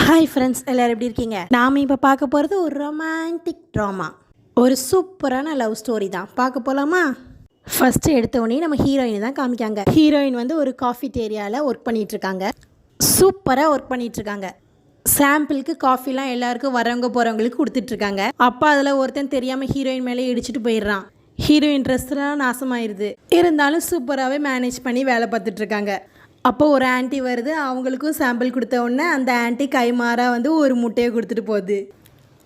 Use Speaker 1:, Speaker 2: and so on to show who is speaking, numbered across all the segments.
Speaker 1: Hi friends, எல்லோரும் எப்படி இருக்கீங்க? நாம் இப்போ பார்க்க போகிறது ஒரு ரொமான்டிக் ட்ராமா, ஒரு சூப்பரான லவ் ஸ்டோரி தான். பார்க்க போகலாமா? ஃபஸ்ட்டு எடுத்தோடனே நம்ம ஹீரோயின் தான் காமிக்காங்க. ஹீரோயின் வந்து ஒரு காஃபிடேரியாவில் ஒர்க் பண்ணிகிட்ருக்காங்க. சூப்பராக ஒர்க் பண்ணிகிட்ருக்காங்க. சாம்பிளுக்கு காஃபிலாம் எல்லாருக்கும் வரவங்க போகிறவங்களுக்கு கொடுத்துட்ருக்காங்க. அப்போ அதில் ஒருத்தன் தெரியாமல் ஹீரோயின் மேலே இடிச்சிட்டு போயிடுறான். ஹீரோயின் ட்ரெஸ்லாம் நாசமாயிருது. இருந்தாலும் சூப்பராகவே மேனேஜ் பண்ணி வேலை பார்த்துட்ருக்காங்க. அப்போது ஒரு ஆன்ட்டி வருது. அவங்களுக்கும் சாம்பிள் கொடுத்த உடனே அந்த ஆன்ட்டி கைமாறாக வந்து ஒரு முட்டையை கொடுத்துட்டு போகுது.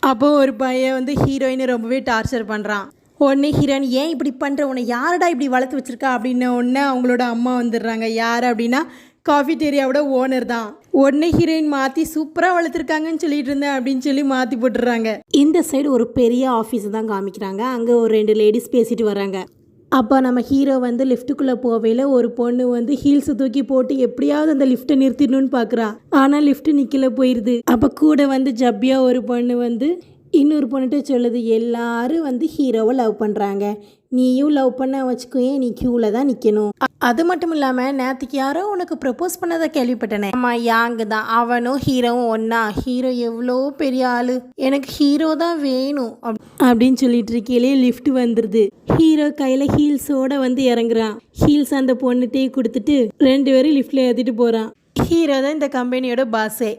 Speaker 1: அப்போது ஒரு பையன் வந்து ஹீரோயினை ரொம்பவே டார்ச்சர் பண்ணுறான். உடனே ஹீரோயின், ஏன் இப்படி பண்ணுற, உன்னை யாரடா இப்படி வளர்த்து வச்சுருக்கா அப்படின்ன உடனே அவங்களோட அம்மா வந்துடுறாங்க. யார் அப்படின்னா காஃபிடேரியாவோட ஓனர் தான். உடனே ஹீரோயின் மாற்றி சூப்பராக வளர்த்துருக்காங்கன்னு சொல்லிட்டு இருந்தேன் அப்படின்னு சொல்லி மாற்றி போட்டுடுறாங்க. இந்த சைடு ஒரு பெரிய ஆஃபீஸை தான் காமிக்கிறாங்க. அங்கே ஒரு 2 லேடிஸ் பேசிட்டு வராங்க. அப்போ நம்ம ஹீரோ வந்து லிஃப்ட்டுக்குள்ளே போவையில் ஒரு பொண்ணு வந்து ஹீல்ஸை தூக்கி போட்டு எப்படியாவது அந்த லிஃப்ட்டை நிறுத்திடணும்னு பார்க்குறா. ஆனால் லிஃப்ட்டு நிற்கல போயிடுது. அப்போ கூட வந்து ஜப்பியா ஒரு பொண்ணு வந்து இன்னொரு பொண்ணுகிட்ட சொல்லுது, எல்லாரும் வந்து ஹீரோவை லவ் பண்ணுறாங்க, நீயும் லவ் பண்ண வச்சுக்கோயே, நீ க்யூவில் தான் நிற்கணும். அது மட்டும் இல்லாமல் நேற்றுக்கு யாரோ உனக்கு ப்ரப்போஸ் பண்ணதை கேள்விப்பட்டனே. ஆமாம், யாங்கு தான். அவனும் ஹீரோவும் ஒன்றா. ஹீரோ எவ்வளோ பெரிய ஆள், எனக்கு ஹீரோ தான் வேணும் அப்படின்னு சொல்லிட்டு இருக்கையிலே லிஃப்ட் வந்துடுது. ஹீரோ கையில் ஹீல்ஸோடு வந்து இறங்குறான். ஹீல்ஸ் அந்த பொண்ணுகிட்டே கொடுத்துட்டு 2 பேரும் லிஃப்ட்டில் ஏற்றிட்டு போகிறான். ஹீரோ தான் இந்த கம்பெனியோட பாஸே.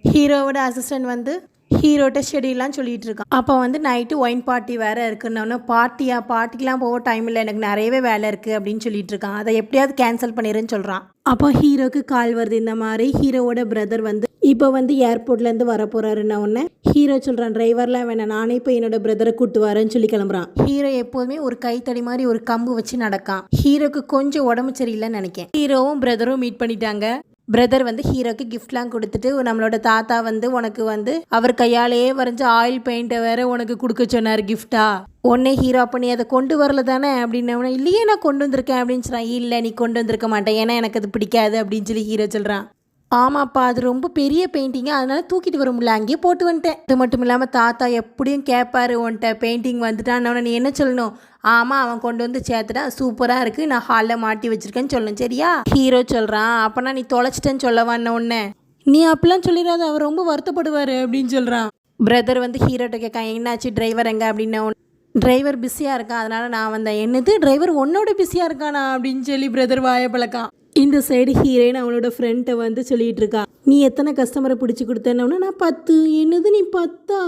Speaker 1: ஹீரோவோட அசிஸ்டன்ட் வந்து ஹீரோட்ட ஷெடியூலாம் சொல்லிகிட்டு இருக்கான். அப்போ வந்து நைட்டு ஒயின் பார்ட்டி வேறு இருக்குன்னு, பார்ட்டிக்கெலாம் போக டைம் இல்லை, எனக்கு நிறையவே வேலை இருக்குது அப்படின்னு சொல்லிட்டு இருக்கான். அதை எப்படியாவது கேன்சல் பண்ணிடுன்னு சொல்கிறான். அப்போ ஹீரோக்கு கால் வருது. இந்த மாதிரி ஹீரோவோட பிரதர் வந்து இப்போ வந்து ஏர்போர்ட்லேருந்து வர போகிறாருன்னா உடனே ஹீரோ சொல்கிறான், டிரைவர்லாம் வேணாம், நானே இப்போ என்னோட பிரதரை கூட்டு வரேன்னு சொல்லி கிளம்புறான். ஹீரோ எப்போதுமே ஒரு கைத்தடி மாதிரி ஒரு கம்பு வச்சு நடக்கான். ஹீரோக்கு கொஞ்சம் உடம்பு சரியில்லைன்னு நினைக்கிறேன். ஹீரோவும் பிரதரும் மீட் பண்ணிட்டாங்க. பிரதர் வந்து ஹீரோக்கு கிஃப்ட்லாம் கொடுத்துட்டு, நம்மளோட தாத்தா வந்து உனக்கு வந்து அவர் கையாலேயே வரைஞ்ச ஆயில் பெயிண்ட்டை வேற உனக்கு கொடுக்க சொன்னார் கிஃப்டா. உடனே ஹீரோ, அப்போ நீ அதை கொண்டு வரல தானே அப்படின்னு. இல்லையே, நான் கொண்டு வந்திருக்கேன் அப்படின்னு சொல்கிறான். இல்லை, நீ கொண்டு வந்திருக்க மாட்டேன், ஏன்னா எனக்கு அது பிடிக்காது அப்படின்னு சொல்லி ஹீரோ சொல்கிறான். ஆமாப்பா, அது ரொம்ப பெரிய பெயிண்டிங்கு, அதனால தூக்கிட்டு வர முடியல, அங்கேயே போட்டு வந்துட்டேன். அது மட்டும் இல்லாமல் தாத்தா எப்படியும் கேட்பாரு, உன்ட்ட பெயிண்டிங் வந்துட்டான்னு. நீ என்ன சொல்லணும்? ஆமாம், அவன் கொண்டு வந்து சேர்த்துட்டான், சூப்பராக இருக்குது, நான் ஹாலில் மாட்டி வச்சுருக்கேன்னு சொல்லணும், சரியா? ஹீரோ சொல்கிறான், அப்போனா நீ தொலைச்சிட்டேன்னு சொல்லவான்னு ஒன்று. நீ அப்படிலாம் சொல்லிடாத, அவர் ரொம்ப வருத்தப்படுவார் அப்படின்னு சொல்கிறான். பிரதர் வந்து ஹீரோட்ட கேட்கான், என்னாச்சு, டிரைவர் எங்கே அப்படின்ன. டிரைவர் பிஸியாக இருக்கான், அதனால் நான் வந்தேன். என்னது, டிரைவர் உன்னோட பிஸியாக இருக்கானா அப்படின்னு சொல்லி பிரதர் வாயை பழக்கான். இந்த சைடு ஹீரோயின் அவனோட ஃப்ரெண்ட்டை வந்து சொல்லிகிட்டு இருக்கா, நீ எத்தனை கஸ்டமரை பிடிச்சி கொடுத்தேன்னா, நான் 10. என்னது, நீ 10?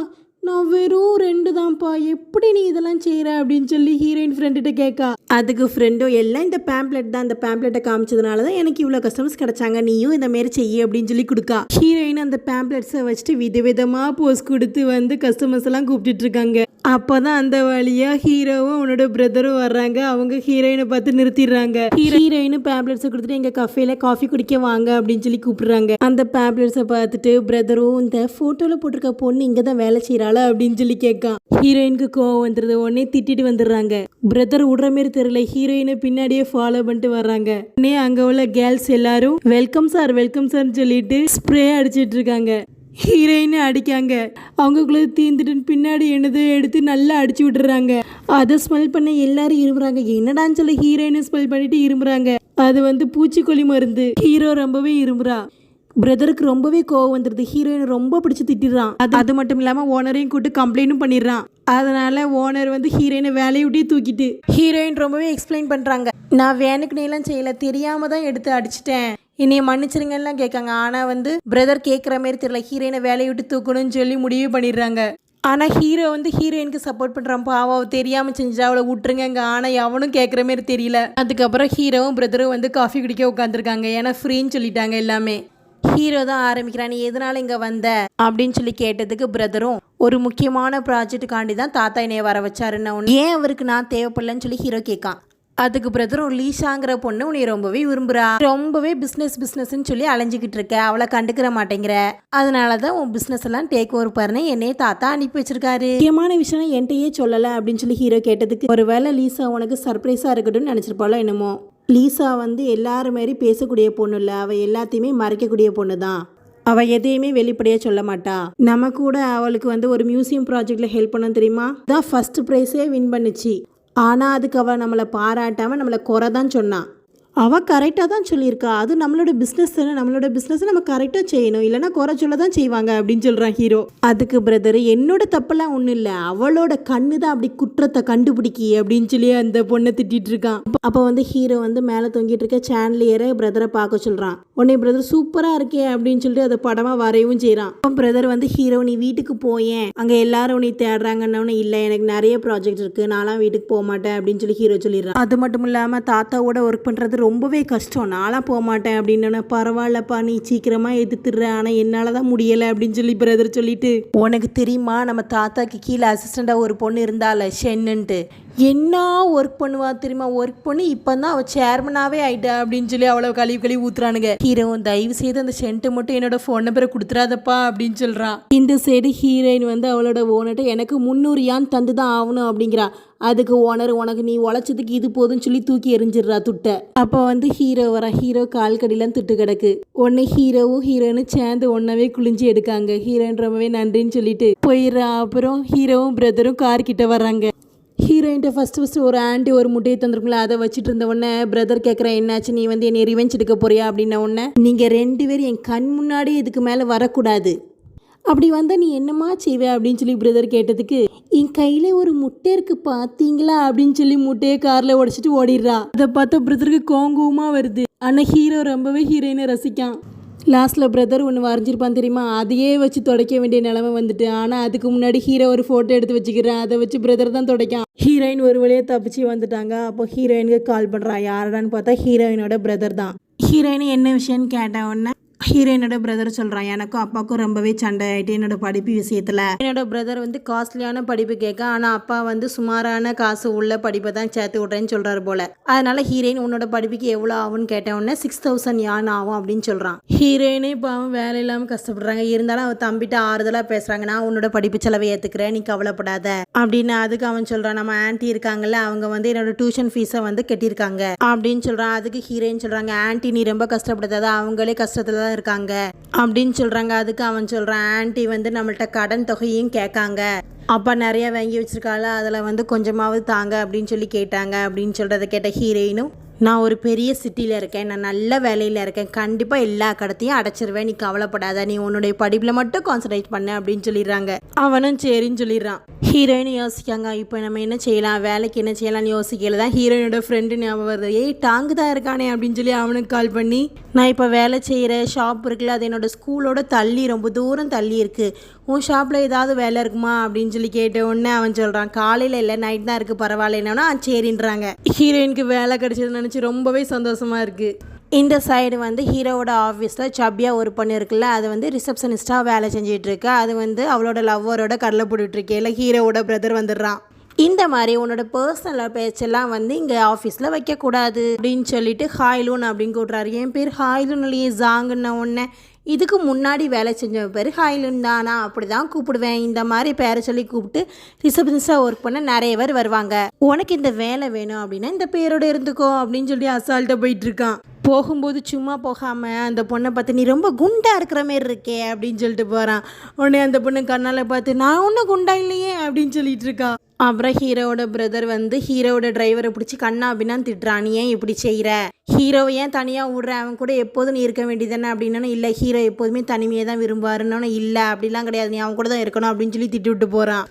Speaker 1: நான் வெறும் 2 தான்ப்பா, எப்படி நீ இதெல்லாம் செய்கிற அப்படின்னு சொல்லி ஹீரோயின் ஃப்ரெண்டுகிட்ட கேட்கா. அதுக்கு ஃப்ரெண்டோ, எல்லாம் இந்த பேம்ப்ளெட் தான், இந்த பேம்ப்ளெட்டை காமிச்சதுனால தான் எனக்கு இவ்வளோ கஸ்டமர்ஸ் கிடைச்சாங்க, நீயும் இந்த மாரி செய்ய அப்படின்னு சொல்லி கொடுக்கா. ஹீரோயின் அந்த பேம்ப்ளெட்ஸை வச்சுட்டு விதவிதமாக போஸ் கொடுத்து வந்து கஸ்டமர்ஸ் எல்லாம் கூப்பிட்டுட்டு இருக்காங்க. அப்போ தான் அந்த வழியாக ஹீரோவும் அவனோட பிரதரும் வர்றாங்க. அவங்க ஹீரோயினை பார்த்து நிறுத்திடுறாங்க. ஹீரோயினு பேம்ப்ளெட்ஸை கொடுத்துட்டு எங்கள் கஃபேல காஃபி குடிக்க வாங்க அப்படின்னு சொல்லி கூப்பிடுறாங்க. அந்த பேம்ப்ளெட்ஸை பார்த்துட்டு பிரதரும், இந்த ஃபோட்டோவில் போட்டிருக்க பொண்ணு இங்கே தான் வேலை செய்கிறாளா அப்படின்னு சொல்லி கேட்கான். ஹீரோயினுக்கு கோவம் வந்துடுது. உடனே திட்டிட்டு வந்துடுறாங்க. பிரதர் விடுற மாரி தெரியல, ஹீரோயினை பின்னாடியே ஃபாலோ பண்ணிட்டு வர்றாங்க. உடனே அங்கே உள்ள கேர்ள்ஸ் எல்லாரும் வெல்கம் சார் வெல்கம் சார்னு சொல்லிட்டு ஸ்ப்ரே அடிச்சிட்டு இருக்காங்க. ஹீரோயினை அடிக்காங்க. அவங்களுக்குள்ள தீர்ந்துட்டு பின்னாடி என்னது எடுத்து நல்லா அடிச்சு விட்டுறாங்க. அதை ஸ்மெல் பண்ண எல்லாரும் இருமுறாங்க. என்னடான்னு சொல்லி ஹீரோயினை ஸ்மெல் பண்ணிட்டு இருமுறாங்க. அது வந்து பூச்சிக்கொல்லி மருந்து. ஹீரோ ரொம்பவே இருமுறா. பிரதருக்கு ரொம்பவே கோவம் வந்துடுது. ஹீரோயினை ரொம்ப பிடிச்சி திட்டிடுறான். அது மட்டும் இல்லாமல் ஓனரையும் கூப்பிட்டு கம்ப்ளைண்ட்டும் பண்ணிடுறான். அதனால ஓனர் வந்து ஹீரோயினை வேலையை விட்டே தூக்கிட்டு ஹீரோயின் ரொம்பவே எக்ஸ்பிளைன் பண்ணுறாங்க. நான் வேணுக்குனேலாம் செய்யலை, தெரியாமல் தான் எடுத்து அடிச்சிட்டேன், என்னைய மன்னிச்சிருங்கலாம் கேட்காங்க. ஆனால் வந்து பிரதர் கேட்குற மாதிரி தெரியல, ஹீரோயினை வேலையை விட்டு தூக்கணும்னு சொல்லி முடிவு பண்ணிடுறாங்க. ஆனால் ஹீரோ வந்து ஹீரோயினுக்கு சப்போர்ட் பண்ணுறான். பாவம் தெரியாமல் செஞ்சா அவளை விட்டுருங்க. ஆனால் அவனும் கேட்குற மாதிரி தெரியல. அதுக்கப்புறம் ஹீரோவும் பிரதரும் வந்து காஃபி குடிக்க உட்காந்துருக்காங்க. ஏன்னா ஃப்ரீன்னு சொல்லிட்டாங்க எல்லாமே. ஹீரோ தான் ஆரம்பிக்கிறான், நீ எதனால இங்கே வந்த அப்படின்னு சொல்லி கேட்டதுக்கு பிரதரும், ஒரு முக்கியமான ப்ராஜெக்டுக்காண்டி தான் தாத்தா என்னைய வர வச்சாருன்னு. ஏன் அவருக்கு நான் தேவைப்படலன்னு சொல்லி ஹீரோ கேட்கான். அதுக்கு பிரதரும், லீஷாங்கிற பொண்ணு உன்னை ரொம்பவே விரும்புகிறா, ரொம்பவே பிஸ்னஸ்ன்னு சொல்லி அலைஞ்சிக்கிட்டு இருக்க, அவளை கண்டுக்கிற மாட்டேங்கிற, அதனால தான் உன் பிஸ்னஸ் எல்லாம் டேக் ஓவர் பாருன்னு என்னையே தாத்தா அனுப்பி வச்சிருக்காரு. முக்கியமான விஷயம் என்கிட்டயே சொல்லலை அப்படின்னு சொல்லி ஹீரோ கேட்டதுக்கு, ஒருவேளை லீசா உனக்கு சர்ப்ரைஸாக இருக்கட்டும்னு நினச்சிருப்பாளோ என்னமோ. லீசா வந்து எல்லாரும் மாரி பேசக்கூடிய பொண்ணு இல்லை, அவள் எல்லாத்தையுமே மறைக்கக்கூடிய பொண்ணு தான். அவள் எதையுமே வெளிப்படையாக சொல்ல மாட்டா. நம்ம கூட அவளுக்கு வந்து ஒரு மியூசியம் ப்ராஜெக்டில் ஹெல்ப் பண்ண தெரியுமா, தான் ஃபர்ஸ்ட் ப்ரைஸே வின் பண்ணுச்சு. ஆனால் அதுக்கு அவள் நம்மளை பாராட்டாமல் நம்மளை குறை தான் சொன்னான். அவள் கரெக்டாக தான் சொல்லியிருக்கா, அது நம்மளோட பிஸ்னஸ் தானே, நம்மளோட பிஸ்னஸை நம்ம கரெக்டாக செய்யணும், இல்லைனா குறை சொல்ல தான் செய்வாங்க அப்படின்னு சொல்கிறான் ஹீரோ. அதுக்கு பிரதர், என்னோட தப்பெல்லாம் ஒன்றும் இல்லை, அவளோட கண்ணு தான் அப்படி குற்றத்தை கண்டுபிடிக்கி அப்படின்னு சொல்லி அந்த பொண்ணை திட்டிகிட்டு இருக்கான். அப்போ வந்து ஹீரோ வந்து மேலே தொங்கிட்டு இருக்க சாண்ட்லியரை பிரதரை பார்க்க சொல்கிறான். உடனே பிரதர் சூப்பராக இருக்கே அப்படின்னு சொல்லிட்டு அதை படமாக வரையவும் செய்கிறான். அப்போ பிரதர் வந்து ஹீரோ, நீ வீட்டுக்கு போயேன், அங்கே எல்லாரும் உன்னை தேடுறாங்கன்னு. இல்லை, எனக்கு நிறைய ப்ராஜெக்ட் இருக்குது, நான்லாம் வீட்டுக்கு போக மாட்டேன் அப்படின்னு சொல்லி ஹீரோ சொல்லிடுறான். அது மட்டும் இல்லாமல் தாத்தாவோட ஒர்க் பண்ணுறது ரொம்பவே கஷ்டம், நான்லாம் போக மாட்டேன் அப்படின்னு. பரவாயில்லப்பா, நீ சீக்கிரமாக எதிர்த்துடுற, ஆனால் என்னால் தான் முடியலை அப்படின்னு சொல்லி பிரதர் சொல்லிட்டு, உனக்கு தெரியுமா நம்ம தாத்தாக்கு கீழே அசிஸ்டண்டாக ஒரு பொண்ணு இருந்தால ஷென்னுன்ட்டு, என்ன ஒர்க் பண்ணுவா தெரியுமா, ஒர்க் பண்ணி இப்போ தான் அவள் சேர்மனாகவே ஆயிட்டா அப்படின்னு சொல்லி அவ்வளோ கழுவி ஊத்துறானுங்க. ஹீரோ, தயவு செய்து அந்த சென்ட்டை மட்டும் என்னோட ஃபோன் நம்பரை கொடுத்துறாதப்பா அப்படின்னு சொல்கிறான். இந்த சைடு ஹீரோயின் வந்து அவளோட ஓனர்கிட்ட எனக்கு 300 யான் தந்து தான் ஆகணும் அப்படிங்கிறா. அதுக்கு ஓனர், உனக்கு நீ உழைச்சதுக்கு இது போதுன்னு சொல்லி தூக்கி எரிஞ்சிடுறா துட்டை. அப்போ வந்து ஹீரோ வர, ஹீரோ கால் கடிலாம் துட்டு கிடக்கு. உடனே ஹீரோவும் ஹீரோயினும் சேர்ந்து ஒன்னாவே குளிஞ்சு எடுக்காங்க. ஹீரோயின் ரொம்பவே நன்றின்னு சொல்லிட்டு போயிடுறா. அப்புறம் ஹீரோவும் பிரதரும் கார் கிட்ட வர்றாங்க. ஹீரோயின்ட்ட ஃபஸ்ட்டு ஒரு ஆண்டி ஒரு முட்டையை தந்துருக்குங்களா, அதை வச்சுட்டு இருந்த உடனே பிரதர் கேட்குறேன், என்னாச்சு, நீ வந்து என்னை ரிவெஞ்ச் எடுக்க போறியா அப்படின்ன உடனே, நீங்கள் 2 பேரும் என் கண் முன்னாடி இதுக்கு மேலே வரக்கூடாது, அப்படி வந்தால் நீ என்னம்மா செய்வே அப்படின்னு சொல்லி பிரதர் கேட்டதுக்கு, என் கையில் ஒரு முட்டை இருக்குது பார்த்தீங்களா அப்படின்னு சொல்லி முட்டையை காரில் உடச்சிட்டு ஓடிடுறா. அதை பார்த்தா பிரதருக்கு கோங்கோமாக வருது. ஆனால் ஹீரோ ரொம்பவே ஹீரோயினை ரசிக்கான். லாஸ்ட்டில் பிரதர் ஒன்று வரைஞ்சிருப்பான் தெரியுமா, அதையே வச்சு துடைக்க வேண்டிய நிலைமை வந்துட்டு. ஆனால் அதுக்கு முன்னாடி ஹீரோ ஒரு ஃபோட்டோ எடுத்து வச்சுக்கிறேன், அதை வச்சு பிரதர் தான் துடைக்கான். ஹீரோயின் ஒரு வழியாக தப்பிச்சு வந்துட்டாங்க. அப்போ ஹீரோயினுக்கு கால் பண்ணுறான். யாருடான்னு பார்த்தா ஹீரோயினோட பிரதர் தான். ஹீரோயின் என்ன விஷயம்னு கேட்ட உடனே ஹீரோயினோட பிரதர் சொல்கிறான், எனக்கும் அப்பாவுக்கும் ரொம்பவே சண்டை ஆகிட்டு என்னோட படிப்பு விஷயத்தில். என்னோட பிரதர் வந்து காஸ்ட்லியான படிப்பு கேட்க, ஆனால் அப்பா வந்து சுமாரான காசு உள்ள படிப்பை தான் சேர்த்து விட்றேன்னு சொல்கிறாரு போல். அதனால் ஹீரோயின் உன்னோட படிப்புக்கு எவ்வளோ ஆகும்னு கேட்டவுடனே 6000 யான் ஆகும் அப்படின்னு சொல்கிறான். ஹீரோயினே பாவம் வேலை இல்லாமல் கஷ்டப்படுறாங்க. இருந்தாலும் அவன் தம்பிட்ட ஆறுதலாக பேசுகிறாங்க, நான் உன்னோட படிப்பு செலவை ஏற்றுக்கிறேன், நீ கவலைப்படாத அப்படின்னு. அதுக்கு அவன் சொல்கிறான், நம்ம ஆன்ட்டி இருக்காங்கல்ல, அவங்க வந்து என்னோட டியூஷன் ஃபீஸை வந்து கட்டியிருக்காங்க அப்படின்னு சொல்கிறான். அதுக்கு ஹீரோயின் சொல்கிறாங்க, ஆன்ட்டி நீ ரொம்ப கஷ்டப்படுத்தாத, அவங்களே கஷ்டத்தில் இருக்காங்க அப்படின்னு சொல்றாங்க. அதுக்கு அவன் சொல்றான், ஆன்ட்டி வந்து நம்மள்ட்ட கடன் தொகையும் கேட்காங்க, அப்பா நிறைய வாங்கி வச்சிருக்கால, அதில் வந்து கொஞ்சமாவது தாங்க அப்படின்னு சொல்லி கேட்டாங்க அப்படின்னு சொல்றதை கேட்ட ஹீரோயினும், நான் ஒரு பெரிய சிட்டியில் இருக்கேன், நான் நல்ல வேலையில் இருக்கேன், கண்டிப்பாக எல்லா கடத்தையும் அடைச்சிருவேன், நீ கவலைப்படாத, நீ உன்னுடைய படிப்பில் மட்டும் கான்சன்ட்ரேட் பண்ண அப்படின்னு சொல்லிடுறாங்க. அவனும் சரின்னு சொல்லிடுறான். ஹீரோயின் யோசிக்காங்க, இப்போ நம்ம என்ன செய்யலாம், வேலைக்கு என்ன செய்யலாம்னு யோசிக்கல தான் ஹீரோயினோட ஃப்ரெண்டு ஞாபகம் வருது. ஏய் டாங்கு தான் இருக்கானே அப்படின்னு சொல்லி அவனுக்கு கால் பண்ணி, நான் இப்போ வேலை செய்கிற ஷாப் இருக்குல்ல, அது என்னோடய ஸ்கூலோட தள்ளி ரொம்ப தூரம் தள்ளி இருக்குது, உன் ஷாப்பில் ஏதாவது வேலை இருக்குமா அப்படின்னு சொல்லி கேட்ட உடனே அவன் சொல்கிறான், காலையில் இல்லை நைட் தான் இருக்குது, பரவாயில்ல என்னன்னா சரின்றாங்க. ஹீரோயினுக்கு வேலை கிடைச்சதுன்னு நினச்சி ரொம்பவே சந்தோஷமாக இருக்குது. இந்த சைடு வந்து ஹீரோவோட ஆஃபீஸில் சப்பியா ஒரு பொண்ணு இருக்குல்ல, அது வந்து ரிசப்ஷனிஸ்ட்டாக வேலை செஞ்சிட்டு இருக்கு. அது வந்து அவளோட லவ்வரோட கடலை போட்டுட்ருக்கேல ஹீரோவோட பிரதர் வந்துடுறான். இந்த மாதிரி உன்னோட பர்சனல் பேச்செல்லாம் வந்து இங்கே ஆஃபீஸில் வைக்கக்கூடாது அப்படின்னு சொல்லிட்டு ஹாய்லூன் அப்படின்னு கூப்பிட்றாரு. என் பேர் ஹாய்லூன் இல்லையே ஜாங்குன்ன உடனே, இதுக்கு முன்னாடி வேலை செஞ்சவன் பேர் ஹாய்லூன் தானா, அப்படி தான் கூப்பிடுவேன், இந்த மாதிரி பேரை சொல்லி கூப்பிட்டு ரிசப்ஷனிஸ்டாக ஒர்க் பண்ண நிறைய பேர் வருவாங்க, உனக்கு இந்த வேலை வேணும் அப்படின்னா இந்த பேரோட இருந்துக்கோ அப்படின்னு சொல்லி அசால்ட்டாக போயிட்டுருக்கான். போகும்போது சும்மா போகாமல் அந்த பொண்ணை பார்த்து, நீ ரொம்ப குண்டா இருக்கிற மாரி இருக்கே அப்படின்னு சொல்லிட்டு போகிறான். உடனே அந்த பொண்ணு கண்ணால் பார்த்து, நான் ஒன்றும் குண்டா இல்லையே அப்படின்னு சொல்லிட்டு இருக்கா. அப்புறம் ஹீரோவோட பிரதர் வந்து ஹீரோவோட டிரைவரை பிடிச்சி கண்ணா அப்படின்னா திட்டுறான், நீ ஏன் இப்படி செய்கிற, ஹீரோவை ஏன் தனியாக விட்ற, அவன் கூட எப்போதும் நீ இருக்க வேண்டியதானே அப்படின்னா, இல்லை ஹீரோ எப்போதுமே தனிமையை தான் விரும்புவாருன்னு, இல்லை அப்படிலாம் கிடையாது, நீ அவன் கூட தான் இருக்கணும் அப்படின்னு சொல்லி திட்டி விட்டு போகிறான்.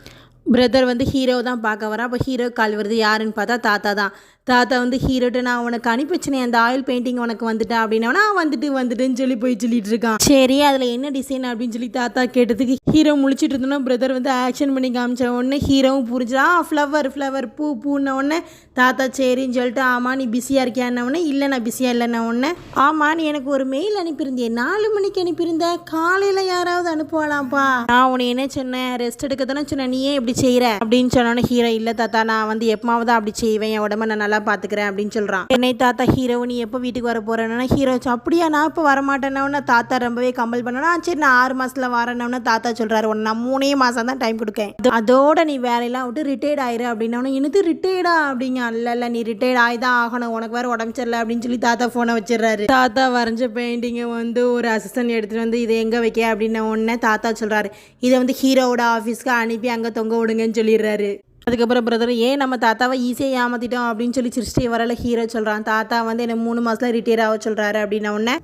Speaker 1: பிரதர் வந்து ஹீரோ தான் பார்க்க வரா. அப்போ ஹீரோ கால் வருது. யாருன்னு பார்த்தா தாத்தா தான். தாத்தா வந்து ஹீரோட்ட, நான் உனக்கு அனுப்பிச்சினேன் அந்த ஆயில் பெயிண்டிங் உனக்கு வந்துட்டா அப்படின்னா, வந்துட்டுன்னு சொல்லி போய் சொல்லிட்டு இருக்கான். சரி அதில் என்ன டிசைன் அப்படின்னு சொல்லி தாத்தா கேட்டதுக்கு ஹீரோ முழிச்சிட்டு இருந்தோன்னா பிரதர் வந்து ஆக்ஷன் பண்ணி காமிச்ச உடனே ஹீரோவும் புரிஞ்சா, ஃப்ளவர் பூன்ன உடனே தாத்தா சரின்னு சொல்லிட்டு, ஆமாம் நீ பிஸியாக இருக்கியான்ன உடனே, இல்லை நான் பிஸியாக இல்லைன்ன உடனே, ஆமாம் நீ எனக்கு ஒரு மெயில் அனுப்பியிருந்தேன், 4 மணிக்கு அனுப்பியிருந்த, காலையில் யாராவது அனுப்புவாளாம்ப்பா, நான் உன்னை என்ன சொன்னேன், ரெஸ்ட் எடுக்க தானே சொன்னேன், நீ ஏன் இப்படி செய்கிற அப்படின்னு சொன்னோன்னே ஹீரோ, இல்லை தாத்தா நான் வந்து எப்பமாவது அப்படி செய்வேன், என் உடம்ப நான் நல்லா பார்த்துக்கிறேன் அப்படின்னு சொல்கிறான். என்னை தாத்தா ஹீரோ நீ எப்போ வீட்டுக்கு வர போகிறேன்னா, ஹீரோ அப்படியா நான் இப்போ வரமாட்டேன்னா தாத்தா ரொம்பவே கம்பல் பண்ணனா, சரி நான் 6 மாதத்தில் வரேன்னா தாத்தா சொல்கிறாரு, உன்னை நான் 3 மாதம் தான் டைம் கொடுக்கேன், அதோட நீ வேலையெல்லாம் விட்டு ரிட்டையர்ட் ஆயிரு அப்படின்னா, எனக்கு ரிட்டையர்டா அப்படிங்க, இல்லை நீ ரிட்டையர்ட் ஆகி தான் ஆகணும், உனக்கு வேறு உடம்பு சரியில்லை அப்படின்னு சொல்லி தாத்தா ஃபோனை வச்சிடறாரு. தாத்தா வரைஞ்ச பெயிண்டிங்கை வந்து ஒரு அசிஸ்டன்ட் எடுத்துகிட்டு வந்து இதை எங்கே வைக்க அப்படின்ன உடனே தாத்தா சொல்கிறாரு, இதை வந்து ஹீரோவோட ஆஃபீஸ்க்கு அனுப்பி அங்கே தொங்க விடுங்கன்னு சொல்லிடுறாரு. அதுக்கப்புறம் பிரதர் ஏன் நம்ம தாத்தாவை ஈஸியாக ஏமாத்திட்டோம் அப்படின்னு சொல்லி சிரிச்சிட்டே வரல ஹீரோ சொல்கிறான். தாத்தா வந்து என்னை 3 மாதத்தில் ரிட்டையர் ஆக சொல்கிறாரு அப்படின்ன உடனே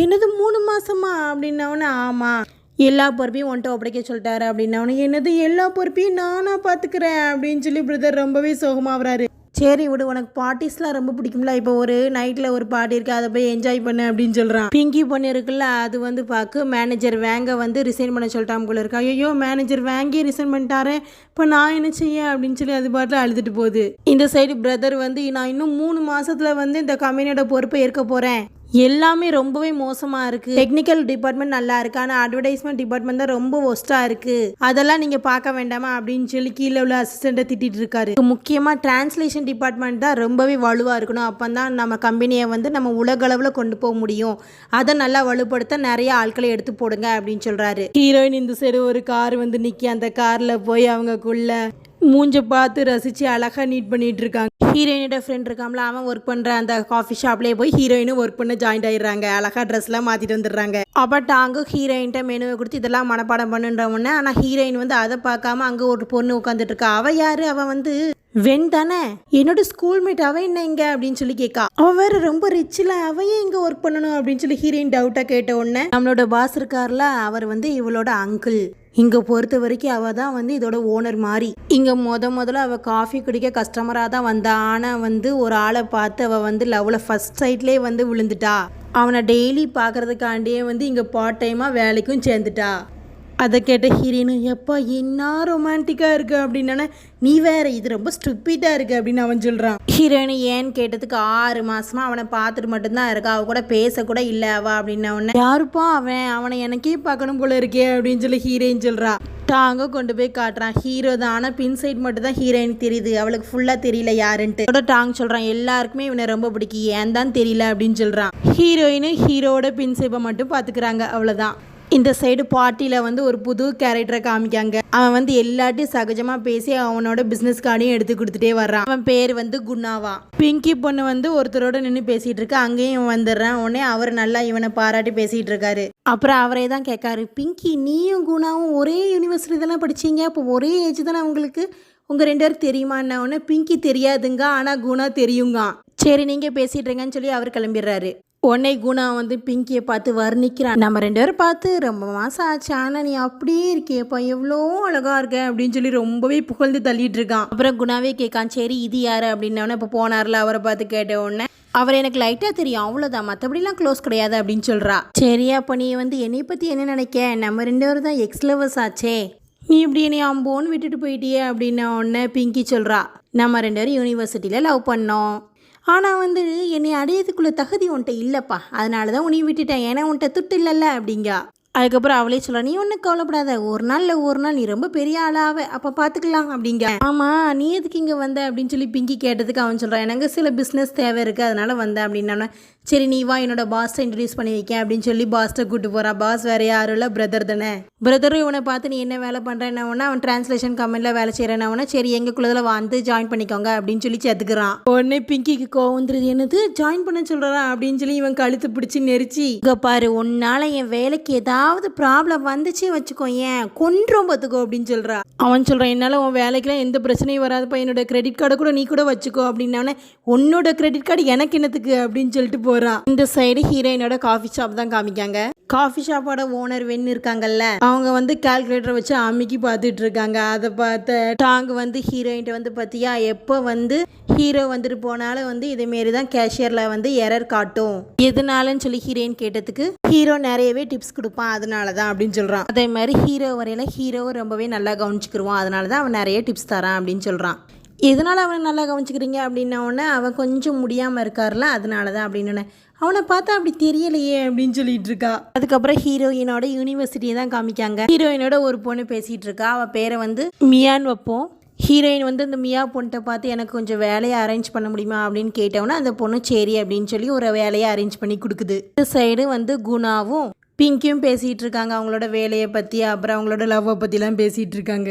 Speaker 1: என்னது 3 மாதமா அப்படின்ன உடனே ஆமாம் எல்லா பொறுப்பையும் ஒன்ட்ட ஒப்படைக்க சொல்லிட்டாரு அப்படின்னவனே என்னது எல்லா பொறுப்பையும் நானாக பார்த்துக்கிறேன் அப்படின்னு சொல்லி பிரதர் ரொம்பவே சோகமாகறாரு. சரி விடு, உனக்கு பார்ட்டிஸ்லாம் ரொம்ப பிடிக்கும்ல, இப்போ ஒரு நைட்டில் ஒரு பார்ட்டி இருக்குது அதை போய் என்ஜாய் பண்ணு அப்படின்னு சொல்கிறான். பிங்கி பொண்ணு இருக்குல்ல, அது வந்து பார்க்க மேனேஜர் வேங்க வந்து ரிசைன் பண்ண சொல்லிட்டான் போல இருக்கா. ஐயோ மேனேஜர் வேங்கே ரிசைன் பண்ணிட்டாரே, இப்போ நான் என்ன செய்ய அப்படின்னு சொல்லி அது பாட்டில் அழுதுட்டு போகுது. இந்த சைடு பிரதர் வந்து நான் இன்னும் 3 மாதத்தில் வந்து இந்த கம்பெனியோட பொறுப்பை ஏற்க போகிறேன், எல்லாமே ரொம்பவே மோசமாக இருக்குது, டெக்னிக்கல் டிபார்ட்மெண்ட் நல்லா இருக்குது ஆனால் அட்வர்டைஸ்மெண்ட் டிபார்ட்மெண்ட் தான் ரொம்ப ஒஸ்ட்டாக இருக்குது, அதெல்லாம் நீங்கள் பார்க்க வேண்டாமா அப்படின்னு சொல்லி கீழே உள்ள அசிஸ்டண்ட்டை திட்டிகிட்டு இருக்காரு. முக்கியமாக டிரான்ஸ்லேஷன் டிபார்ட்மெண்ட் தான் ரொம்பவே வலுவாக இருக்கணும், அப்போ தான் நம்ம கம்பெனியை வந்து நம்ம உலகளவில் கொண்டு போக முடியும், அதை நல்லா வலுப்படுத்த நிறைய ஆட்களை எடுத்து போடுங்க அப்படின்னு சொல்கிறாரு. ஹீரோயின் இந்த சைடு ஒரு கார் வந்து நிற்கி அந்த காரில் போய் அவங்கக்குள்ள மூஞ்ச பார்த்து ரசித்து அழகாக நீட் பண்ணிகிட்டு இருக்காங்க. ஹீரோயினோட ஃப்ரெண்ட் இருக்காமல, அவன் ஒர்க் பண்ணுற அந்த காஃபி ஷாப்லேயே போய் ஹீரோயினும் ஒர்க் பண்ண ஜாயின்ட் ஆகிடுறாங்க. அழகாக ட்ரெஸ்லாம் மாற்றிட்டு வந்துடுறாங்க. அப்போ டாங்கும் ஹீரோயின்ட்ட மெனுவை கொடுத்து இதெல்லாம் மனப்பாடம் பண்ணுன்றவொன்னே, ஆனால் ஹீரோயின் வந்து அதை பார்க்காம அங்கே ஒரு பொண்ணு உட்காந்துட்டு இருக்கா. அவள் யார்? அவன் வந்து வென் தானே, என்னோட ஸ்கூல்மேட், அவன் என்ன இங்கே அப்படின்னு சொல்லி கேட்கா. அவன் வேறு ரொம்ப ரிச்சில், அவையே இங்கே ஒர்க் பண்ணணும் அப்படின்னு சொல்லி ஹீரோயின் டவுட்டாக கேட்ட உடனே நம்மளோட பாஸ் இருக்கார்ல, அவர் வந்து இவளோட அங்கிள், இங்கே பொறுத்த வரைக்கும் அவள் தான் வந்து இதோட ஓனர் மாதிரி. இங்கே முதல்ல அவள் காஃபி குடிக்க கஸ்டமராக தான் வந்தா, ஆனால் வந்து ஒரு ஆளை பார்த்து அவள் வந்து லவ்வில் ஃபர்ஸ்ட் சைட்லேயே வந்து விழுந்துட்டா. அவனை டெய்லி பார்க்குறதுக்காண்டியே வந்து இங்கே பார்ட் டைமாக வேலைக்கும் சேர்ந்துட்டா. அதை கேட்ட ஹீரோயின் எப்பா என்ன ரொமான்டிக்காக இருக்குது அப்படின்னா, நீ வேற இது ரொம்ப ஸ்டூப்பிடாக இருக்குது அப்படின்னு அவன் சொல்கிறான். ஹீரோயின் ஏன்னு கேட்டதுக்கு 6 மாதமாக அவனை பார்த்துட்டு மட்டும்தான் இருக்கா, அவ கூட பேசக்கூட இல்லை அவள் அப்படின்னவொடனே யாருப்பா அவனை எனக்கே பார்க்கணும் போல இருக்கே அப்படின்னு சொல்லி ஹீரோயின் சொல்கிறா. டாங்க கொண்டு போய் காட்டுறான். ஹீரோ தான், ஆனால் பின் சைட் மட்டும் தான் ஹீரோயின் தெரியுது, அவளுக்கு ஃபுல்லாக தெரியல யாருன்ட்டு. டாங் சொல்கிறான் எல்லாருக்குமே இவனை ரொம்ப பிடிக்கும், ஏன் தான் தெரியல அப்படின்னு சொல்கிறான். ஹீரோயின் ஹீரோட பின் சைப்பை மட்டும் பார்த்துக்கிறாங்க, அவ்வளோதான். இந்த சைடு பார்ட்டியில் வந்து ஒரு புது கேரக்டரை காமிக்காங்க. அவன் வந்து எல்லாட்டையும் சகஜமாக பேசி அவனோட பிஸ்னஸ் கார்டையும் எடுத்து கொடுத்துட்டே வர்றான். அவன் பேர் வந்து குணாவா. பிங்கி பொண்ணு வந்து ஒருத்தரோட நின்று பேசிகிட்டு இருக்கு, அங்கேயும் வந்துடுறான். உடனே அவர் நல்லா இவனை பாராட்டி பேசிகிட்டு இருக்காரு. அப்புறம் அவரே தான் கேட்காரு, பிங்கி நீயும் குணாவும் ஒரே யூனிவர்சிட்டி தானே படிச்சீங்க, அப்போ ஒரே ஏஜ் தானே உங்களுக்கு, உங்கள் 2 பேரும் தெரியுமான்னா உடனே பிங்கி தெரியாதுங்க ஆனால் குணா தெரியுங்க. சரி நீங்கள் பேசிட்டுருங்கன்னு சொல்லி அவர் கிளம்பிடுறாரு. உடனே குணா வந்து பிங்கியை பார்த்து வர்ணிக்கிறான். நம்ம 2 பேரும் பார்த்து ரொம்ப மாதம் ஆச்சு, ஆனால் நீ அப்படியே இருக்கேப்பா, எவ்வளோ அழகாக இருக்க அப்படின்னு சொல்லி ரொம்பவே புகழ்ந்து தள்ளிட்டு இருக்கான். அப்புறம் குணாவே கேட்கான், சரி இது யார் அப்படின்னோடனே இப்போ போனார்ல அவரை பார்த்து கேட்ட உடனே அவர் எனக்கு லைட்டாக தெரியும் அவ்வளோதான், மற்றபடிலாம் க்ளோஸ் கிடையாது அப்படின்னு சொல்கிறா. சரி அப்போ நீ வந்து என்னை பற்றி என்ன நினைக்க, நம்ம 2 பேரும் தான் எக்ஸ் லவர்ஸ் ஆச்சே, நீ இப்படி என்னை அம்போன்னு விட்டுட்டு போயிட்டியே அப்படின்ன உடனே பிங்கி சொல்கிறா, நம்ம 2 பேரும் யூனிவர்சிட்டியில் லவ் பண்ணோம், ஆனால் வந்து என்னை அடையிறதுக்குள்ள தகுதி உன்ட்ட இல்லைப்பா, அதனால தான் உன்னை விட்டுட்டேன், ஏன்னா உன்ட்ட துட்டு இல்லைல்ல அப்படிங்க. அதுக்கப்புறம் அவளே சொல்ல, நீ ஒன்றும் கவலைப்படாத, ஒரு நாள் நீ ரொம்ப பெரிய ஆளாவே, அப்போ பார்த்துக்கலாம் அப்படிங்க. ஆமாம் நீ எதுக்கு இங்கே வந்த அப்படின்னு சொல்லி பிங்கி கேட்டதுக்கு அவன் சொல்கிறான், எனக்கு சில பிஸ்னஸ் தேவை இருக்குது அதனால் வந்தேன் அப்படின்னா. சரி நீ வா என்னோட பாஸ்ட்டை இன்ட்ரடியூஸ் பண்ணி வைக்கேன் அப்படின்னு சொல்லி பாஸ்ட்டை கூப்பிட்டு போகிறான். பாஸ் வேறு யாரும் இல்லை, பிரதர் தானே. பிரதரும் இவனை பார்த்து நீ என்ன வேலை பண்ணுறேன்னா, அவன் டிரான்ஸ்லேஷன் கம்பெனியில் வேலை செய்கிறேன்னா, சரி எங்களுக்குள்ளதில் வந்து ஜாயின் பண்ணிக்கோங்க அப்படின்னு சொல்லி சேர்த்துக்கிறான். உடனே பிங்கிக்கு கோவந்துருது, என்னது ஜாயின் பண்ண சொல்கிறான் அப்படின்னு சொல்லி இவன் கழுத்து பிடிச்சி நெரிச்சு, இங்கே பாரு உன்னால் என் வேலைக்கு ஏதாவது ப்ராப்ளம் வந்துச்சு வச்சுக்கோ, ஏன் கொன்றும் பார்த்துக்கோ அப்படின்னு சொல்கிறா. அவன் சொல்கிறான், என்னால் உன் வேலைக்கெல்லாம் எந்த பிரச்சனையும் வராதுப்பா, என்னோட கிரெடிட் கார்டை கூட நீ கூட வச்சுக்கோ அப்படின்னவனே, உன்னோட கிரெடிட் கார்டு எனக்கு என்னத்துக்கு அப்படின்னு சொல்லிட்டு போகிறா. இந்த சைடு ஹீரோயினோட காஃபி ஷாப் தான் காமிக்காங்க. காஃபி ஷாப்போட ஓனர் வென் இருக்காங்கல்ல, அவங்க வந்து கால்குலேட்டரை வச்சு அம்மிக்கி பார்த்துட்டு இருக்காங்க. அதை பார்த்த டாங் வந்து ஹீரோயின்ட்ட வந்து பார்த்தியா, எப்போ வந்து ஹீரோ வந்துட்டு போனாலும் வந்து இதேமாரி தான் கேஷியரில் வந்து எரர் காட்டும், எதனாலன்னு சொல்லி ஹீரோயின் கேட்டதுக்கு ஹீரோ நிறையவே டிப்ஸ் கொடுப்பான் அதனால தான் அப்படின்னு சொல்கிறான். அதே மாதிரி ஹீரோ வரையில ஹீரோவை ரொம்பவே நல்லா கவனிச்சுக்கிடுவான், அதனால தான் அவன் நிறைய டிப்ஸ் தரான் அப்படின்னு சொல்கிறான். எதனால் அவனை நல்லா கவனிச்சிக்கிறீங்க அப்படின்னோடனே அவன் கொஞ்சம் முடியாமல் இருக்கார்ல அதனால தான் அப்படின்னு. அவனை பார்த்தா அப்படி தெரியலையே அப்படின்னு சொல்லிட்டு இருக்கா. அதுக்கப்புறம் ஹீரோயினோட யூனிவர்சிட்டியை தான் காமிக்காங்க. ஹீரோயினோட ஒரு பொண்ணு பேசிகிட்டு இருக்கா, அவள் பேரை வந்து மியான்னு வைப்போம். ஹீரோயின் வந்து இந்த மியா பொண்ணிட்ட பார்த்து எனக்கு கொஞ்சம் வேலையை அரேஞ்ச் பண்ண முடியுமா அப்படின்னு கேட்டோன்னா அந்த பொண்ணு சரி அப்படின்னு சொல்லி ஒரு வேலையை அரேஞ்ச் பண்ணி கொடுக்குது. இந்த சைடு வந்து குணாவும் பிங்கியும் பேசிகிட்டு இருக்காங்க அவங்களோட வேலையை பற்றி, அப்புறம் அவங்களோட லவ்வை பற்றிலாம் பேசிகிட்டு இருக்காங்க.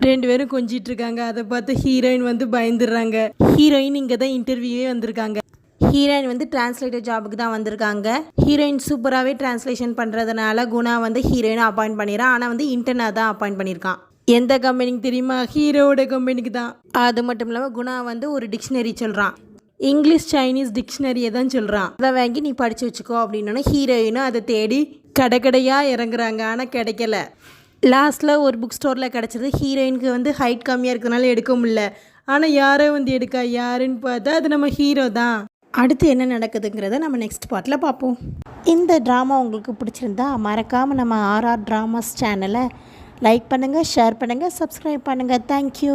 Speaker 1: 2 பேரும் கொஞ்சிட்டு இருக்காங்க. அதை பார்த்து ஹீரோயின் வந்து பயந்துடுறாங்க. ஹீரோயின் இங்கே தான் இன்டர்வியூவே வந்திருக்காங்க. ஹீரோயின் வந்து டிரான்ஸ்லேட்டர் ஜாபுக்கு தான் வந்திருக்காங்க. ஹீரோயின் சூப்பராகவே டிரான்ஸ்லேஷன் பண்ணுறதுனால குணா வந்து ஹீரோயினை அப்பாயிண்ட் பண்ணிடுறான். ஆனால் வந்து இன்டர்னாக தான் அப்பாயிண்ட் பண்ணியிருக்கான். எந்த கம்பெனிக்கு தெரியுமா? ஹீரோவோட கம்பெனிக்கு தான். அது மட்டும் இல்லாமல் குணா வந்து ஒரு டிக்ஷனரி சொல்கிறான். இங்கிலீஷ் சைனீஸ் டிக்ஷனரியை தான் சொல்கிறான். அதை வாங்கி நீ படித்து வச்சுக்கோ அப்படின்னோன்னா ஹீரோயினும் அதை தேடி கடையாக இறங்குறாங்க. ஆனால் கிடைக்கல. லாஸ்ட்டில் ஒரு புக் ஸ்டோரில் கிடச்சிது. ஹீரோயினுக்கு வந்து ஹைட் கம்மியாக இருக்கிறதுனால எடுக்க முடியல. ஆனால் யாரோ வந்து எடுக்கா, யாருன்னு பார்த்தா அது நம்ம ஹீரோ தான். அடுத்து என்ன நடக்குதுங்கிறத நம்ம நெக்ஸ்ட் பார்ட்டில் பார்ப்போம். இந்த ட்ராமா உங்களுக்கு பிடிச்சிருந்தா மறக்காமல் நம்ம ஆர்ஆர் ட்ராமாஸ் சேனலை லைக் பண்ணுங்கள், ஷேர் பண்ணுங்கள், சப்ஸ்கிரைப் பண்ணுங்கள். தேங்க்யூ.